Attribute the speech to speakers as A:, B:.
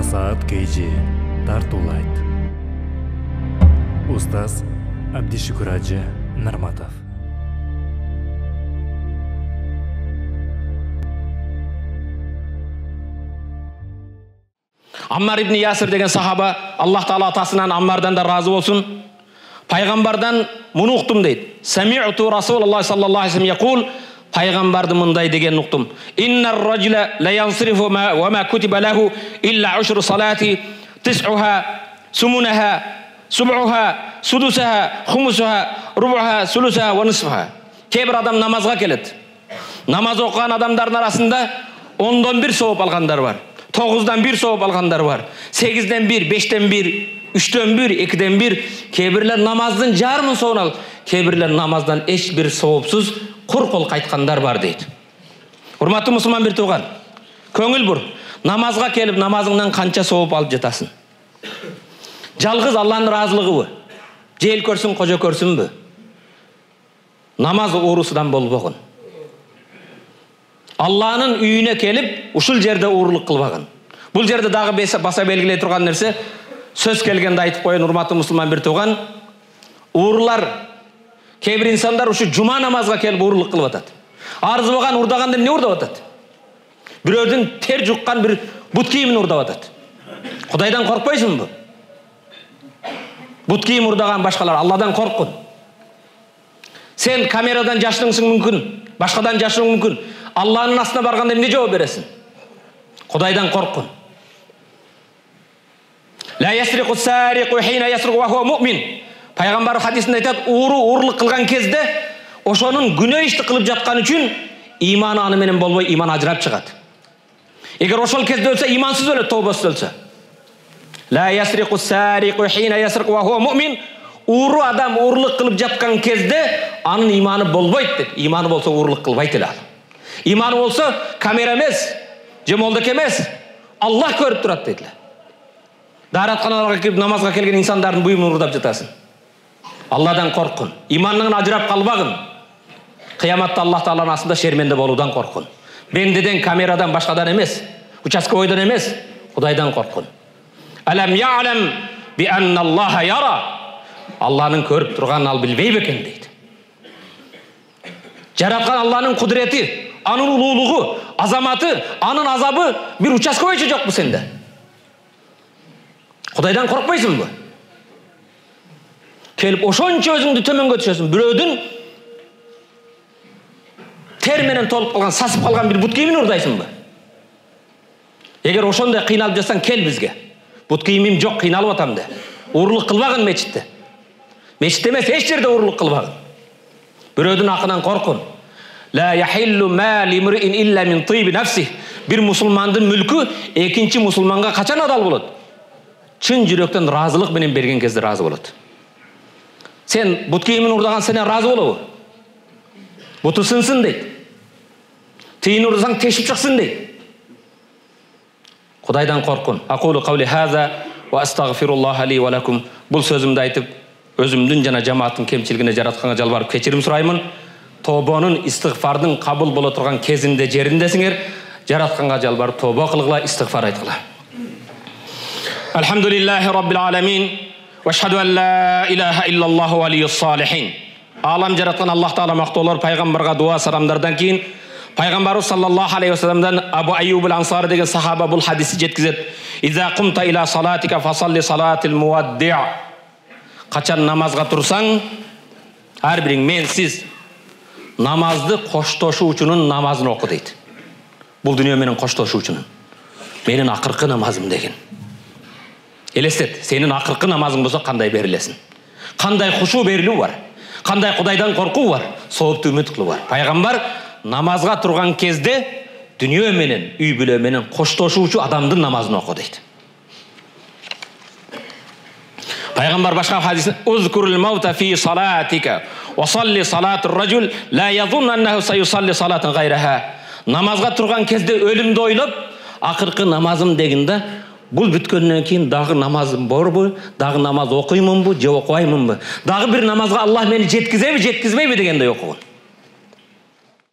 A: Насаат Кейджи тартуулайт. Устаз Абдишукур Ажы Нарматов.
B: Аммар ибн Ясир деген сахаба, Аллах Таала атасынан Аммардан да разы болсын, пайғамбардан мұны ұқтым дейді. Сами'ту Расулаллах саллаллаху алейхи ва саллям яқул, пайғамбарды мындай деген ұқтым. Иннар раджула ла янсирифу ва ма кутиба лаху илля ушру салати тис'уха сумунаха суб'уха судусаха хумусаха руб'уха сулусаха ва нисфуха. Кейбір адам намазға келеді. Намаз оқыған адамдардың арасында 10-дан 1 сауап алғандар бар. 9-дан 1 сауап алғандар бар. 8-ден 1, 5-ден 1, 3-ден 1, 2-ден 1. Кейбірлер намаздың жарымын соғын ал. Кейбірлер намаздан ешбір сауапсыз құр қол қайтқандар бар дейді. Құрметті мұсылман бір туған, көңіл бұр. Намазға келіп, намазыңнан қанша сауап алып жатасың? Жалғыз Алланың разылығы бі? Жел көрсін, қожа көрсін бі? Намаз уырысыдан болбағын. Алланың үйіне келіп, ұшыл жерде уырлық қылбағын. Бұл жерде дағы баса белгілей тұрған нәрсе, сөз келгенде айтып қойын, құрметті мұсылман бір туған, уырлар, кейбір инсандар ұшы жұма намазға келіп уырлық қылып атады. Арызы болған ұрдағанда не ұрдап атады? Біреудің тер жұққан бір бұт киімін ұрдап атады. Құдайдан қорқпайсың бі? Бұт киім ұрдаған башқалар, Алладан қорққын. Сен камерадан жашырыңсың мүмкін, башқадан жашырың мүмкін. Алланың астына барғанда не жауап бересің? Құдайдан қорққын. Ла ясриқу сариқу хина ясриқу ва хуа муъмин. Пайғамбар хадисінде айтады, уырлық қылған кезде ошоның күнә ішті қылып жатқан үшін иманы анымен болбой, иман ажырап шығады. Егер ошол кезде өлсе, имансыз өледі, тообасыз өлсе. Ла ясриқу сариқу хина ясриқу ва хуа муъмин. Уыру адам уырлық қылып жатқан кезде анын иманы болбойды дейді. Иманы болса уырлық қылбайды эле. Иманы болса камера емес, жемолдық емес, Аллах көріп тұрады дейді. Дааратханаларға кіріп намазға келген инсандардың бұйымын ұрдап жатасың. Алладан қорқын. Иманның ажырап қалбағын. Қияматта Аллах Тааланың астында шерменде болудан қорқын. Бендеден, камерадан, башқадан емес, участковойдан емес, Құдайдан қорқын. Алам я'лам би анна Аллаха яра. Алланың көріп тұрғанын ал білбей бекен дейді. Жаратқан Алланың құдіреті, анын ұлылығы, азаматы, анын азабы бір участковойчы жоқ бұл сенде. Құдайдан қорқпайсың бі? Келіп, ошонча өзіңді төменге түсесің. Біреудің терменен толып қалған, сасып қалған бір бұт киімін ұрдайсың бі? Егер ошондай қиналып жатсаң, кел бізге. Бұт киімім жоқ, қиналып атам де. Уырлық қылбағын мешітте. Мешітте емес, еш жерде уырлық қылбағын. Біреудің ақынан қорқын. Ла яхиллу ма лимриин илля мин тиби нафси. Bir мұсылмандың мүлкі екінші мұсылманға қачан адал болады? Чын жүректен разылық менен берген кезде разы болады. Сен бұт киімін ұрдаған сенен разы болуы. Бұты сынсын дейді. Тиын ұрдасаң тешіп шықсын дейді. Құдайдан қорқын. Aqulu qawli hadha wa astaghfirullah li wa lakum. Бұл сөзімді айтып, өзімдің жана жамааттың кемшілігіне жаратқанға жалбарып кешірім сұраймын. Тобаның истигфардың қабыл бола тұрған кезінде жеріндесіңер. Жаратқанға жалбарып тоба қылғыла, истигфар айтқыла. Алхамдулиллахи раббил аламин. Ва ашхаду ан ла илаха иллаллаху валиюс салихин. Алам жаратқан Аллах Таала мақтаулар пайғамбарға дуа саламдардан кейін пайғамбару саллаллаху алейхи ва салламдан Абу Айюб ал-Ансари деген сахаба бұл хадисті жеткізеді. Иза қумта иля салатика фасалли салатил муадди'. Қачан намазға тұрсаң, әрбірің мен сіз намазды қоштошу үшінін намазын оқы дейді. Бұл дүние менің қоштошу үшінін. Менің ақырқы намазым деген. Елестет, сенің ақырқы намазың болса қандай берілесің? Қандай құшу берілу бар? Қандай Құдайдан қорқу бар? Соғыпты үміт қылу бар. Пайғамбар намазға тұрған кезде дүние менен, үй бүле менен қоштошу үшін адамдың намазын оқы дейді. Пайғамбар башқа хадисінде «Узкурул маута фи салатика ва салли салатур раджул ла язунну аннаху сайюсалли салатан гайраха». Намазға тұрған кезде өлімді ойлап, ақырқы намазым дегенде, бұл бүткеннен кейін дағы намазым бар бу, дағы намаз оқимын бу, же оқымаймын бу? Дағы бір намазға Аллах мені жеткізебі, жеткізбейбі дегенде оқуын.